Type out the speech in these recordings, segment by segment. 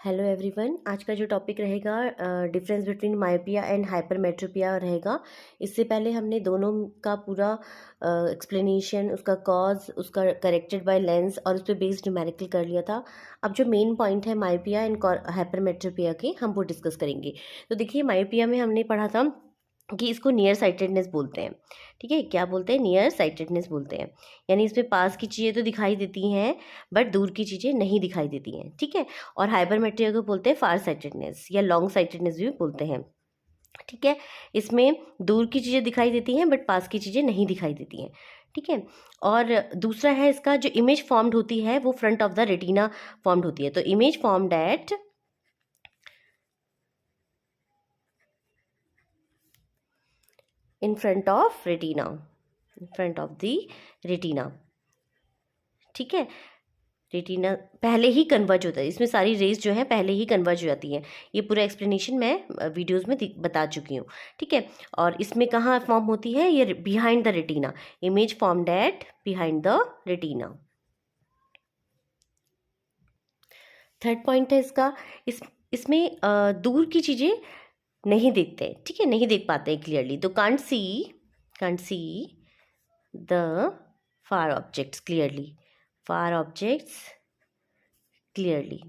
Hello everyone, आज का जो टॉपिक रहेगा difference between myopia and hypermetropia रहेगा। इससे पहले हमने दोनों का पूरा एक्सप्लेनेशन, उसका कॉज, उसका करेक्टेड बाय लेंस और उस पर बेस्ड न्यूमेरिकल कर लिया था। अब जो मेन पॉइंट है मायोपिया एंड हाइपरमेट्रोपिया के, हम वो डिस्कस करेंगे। तो देखिए, मायोपिया में हमने पढ़ा था कि इसको नियर साइटेडनेस बोलते हैं। ठीक है, क्या बोलते हैं? नियर साइटेडनेस बोलते हैं। यानी इसमें पास की चीज़ें तो दिखाई देती हैं बट दूर की चीज़ें नहीं दिखाई देती हैं। ठीक है, और हाइपरमेट्रिया को बोलते हैं फार साइटेडनेस या लॉन्ग साइटेडनेस भी बोलते हैं। ठीक है, इसमें दूर की चीज़ें दिखाई देती हैं बट पास की चीज़ें नहीं दिखाई देती हैं। ठीक है, और दूसरा है इसका जो इमेज फॉर्म्ड होती है वो front of the retina formed होती है। तो image formed at in front of retina, in front of the retina. ठीक है, रेटिना पहले ही कन्वर्ज होता है, इसमें सारी रेज जो है पहले ही कन्वर्ज हो जाती हैं। ये पूरा एक्सप्लेनेशन मैं वीडियोस में बता चुकी हूँ। ठीक है, और इसमें कहाँ फॉर्म होती है? ये behind the retina, image formed at behind the retina. Third point है इसका, इसमें दूर की चीज़ें नहीं देखते। ठीक है, नहीं देख पाते हैं क्लियरली। तो can't see the far objects clearly, far objects clearly.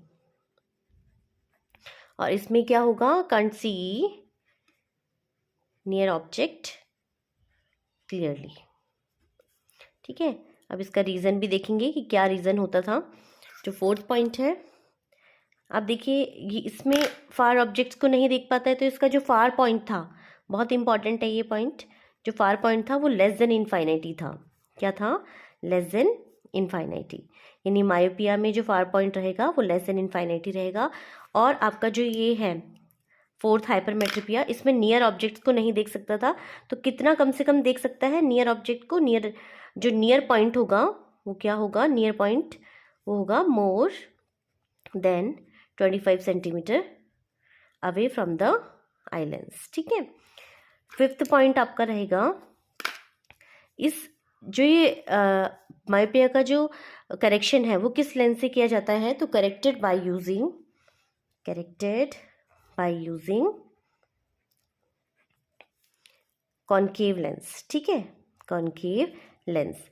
और इसमें क्या होगा? Can't see near object clearly. ठीक है, अब इसका रीज़न भी देखेंगे कि क्या रीज़न होता था। जो फोर्थ पॉइंट है, अब देखिए, ये इसमें फार ऑब्जेक्ट्स को नहीं देख पाता है, तो इसका जो फार पॉइंट था, बहुत इंपॉर्टेंट है ये पॉइंट। जो फार पॉइंट था वो लेस देन इनफाइनाइटी था। क्या था? Less than infinity. यानी मायोपिया में जो फार पॉइंट रहेगा वो लेस देन इनफाइनाइटी रहेगा। और आपका जो ये है फोर्थ हाइपरमेट्रोपिया, इसमें नियर ऑब्जेक्ट्स को नहीं देख सकता था। तो कितना कम से कम देख सकता है नियर ऑब्जेक्ट को? नियर, जो नियर पॉइंट होगा वो क्या होगा? नियर पॉइंट वो होगा more than 25 centimetre away from the eye lens. ठीक है, फिफ्थ पॉइंट आपका रहेगा, इस जो ये मायोपिया का जो करेक्शन है वो किस लेंस से किया जाता है? तो corrected by using concave lens. ठीक है, कॉनकेव लेंस।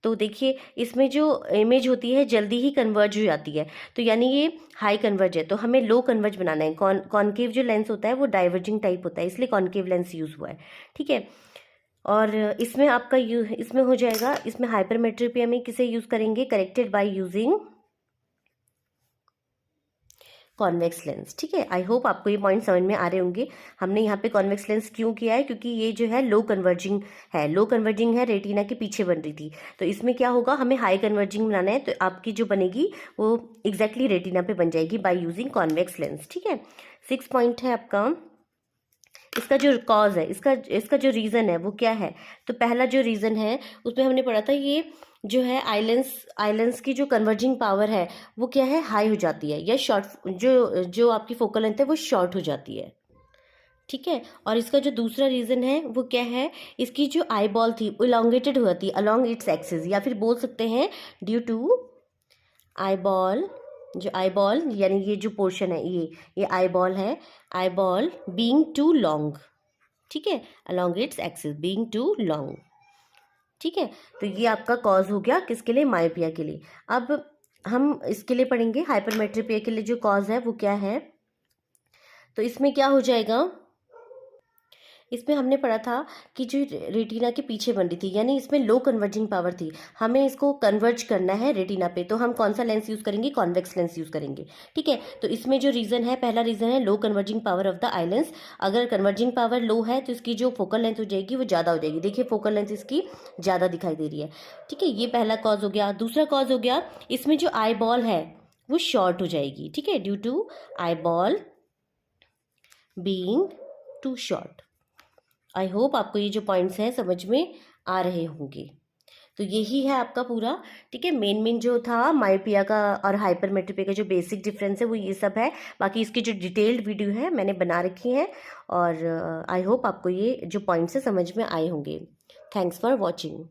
तो देखिए, इसमें जो इमेज होती है जल्दी ही कन्वर्ज हो जाती है, तो यानी ये हाई कन्वर्ज है। तो हमें लो कन्वर्ज बनाना है। कॉनकेव जो लेंस होता है वो डाइवर्जिंग टाइप होता है, इसलिए कॉनकेव लेंस यूज़ हुआ है। ठीक है, और इसमें आपका इसमें हो जाएगा, इसमें हाइपरमेट्रोपिया में किसे यूज़ करेंगे? Corrected by using convex lens. ठीक है, आई होप आपको ये पॉइंट समझ में आ रहे होंगे। हमने यहाँ पे कॉन्वेक्स लेंस क्यों किया है? क्योंकि ये जो है लो कन्वर्जिंग है, रेटिना के पीछे बन रही थी। तो इसमें क्या होगा? हमें हाई कन्वर्जिंग बनाना है, तो आपकी जो बनेगी वो एग्जैक्टली रेटिना पे बन जाएगी बाय यूजिंग कॉन्वेक्स लेंस। ठीक है, सिक्स पॉइंट है आपका, इसका जो कॉज है, इसका जो रीज़न है वो क्या है? तो पहला जो रीज़न है उसमें हमने पढ़ा था, ये जो है आइलेंस की जो कन्वर्जिंग पावर है वो क्या है? हाई हो जाती है, या शॉर्ट, जो आपकी फोकल लेंथ है वो शॉर्ट हो जाती है। ठीक है, और इसका जो दूसरा रीज़न है वो क्या है? इसकी जो आई बॉल थी वो इलांगेटेड हो जाती है अलोंग इट्स एक्सिस, या फिर बोल सकते हैं ड्यू टू आई बॉल, जो आई बॉल यानी ये जो पोर्शन है, ये आई बॉल है, eyeball being too long. ठीक है, along its axis being too long. ठीक है, तो ये आपका कॉज हो गया किसके लिए? मायोपिया के लिए। अब हम इसके लिए पढ़ेंगे हाइपरमेट्रोपिया के लिए जो कॉज है वो क्या है। तो इसमें क्या हो जाएगा? इसमें हमने पढ़ा था कि जो रेटिना के पीछे बन रही थी, यानी इसमें लो कन्वर्जिंग पावर थी, हमें इसको कन्वर्ज करना है रेटिना पे। तो हम कौन सा लेंस यूज़ करेंगे? कॉन्वेक्स लेंस यूज़ करेंगे। ठीक है, तो इसमें जो रीज़न है, पहला रीज़न है low converging power of the eye lens. अगर कन्वर्जिंग पावर लो है तो इसकी जो फोकल लेंथ हो जाएगी वो ज़्यादा हो जाएगी। देखिए, फोकल लेंथ इसकी ज़्यादा दिखाई दे रही है। ठीक है, ये पहला कॉज हो गया। दूसरा कॉज हो गया, इसमें जो आई बॉल है वो शॉर्ट हो जाएगी। ठीक है, due to eyeball being too short. I hope आपको ये जो पॉइंट्स हैं समझ में आ रहे होंगे। तो यही है आपका पूरा। ठीक है, मेन जो था मायोपिया का और हाइपरमेट्रोपिया का जो बेसिक डिफरेंस है वो ये सब है। बाकी इसकी जो डिटेल्ड वीडियो है मैंने बना रखी है, और आई होप आपको ये जो पॉइंट्स है समझ में आए होंगे। Thanks for watching.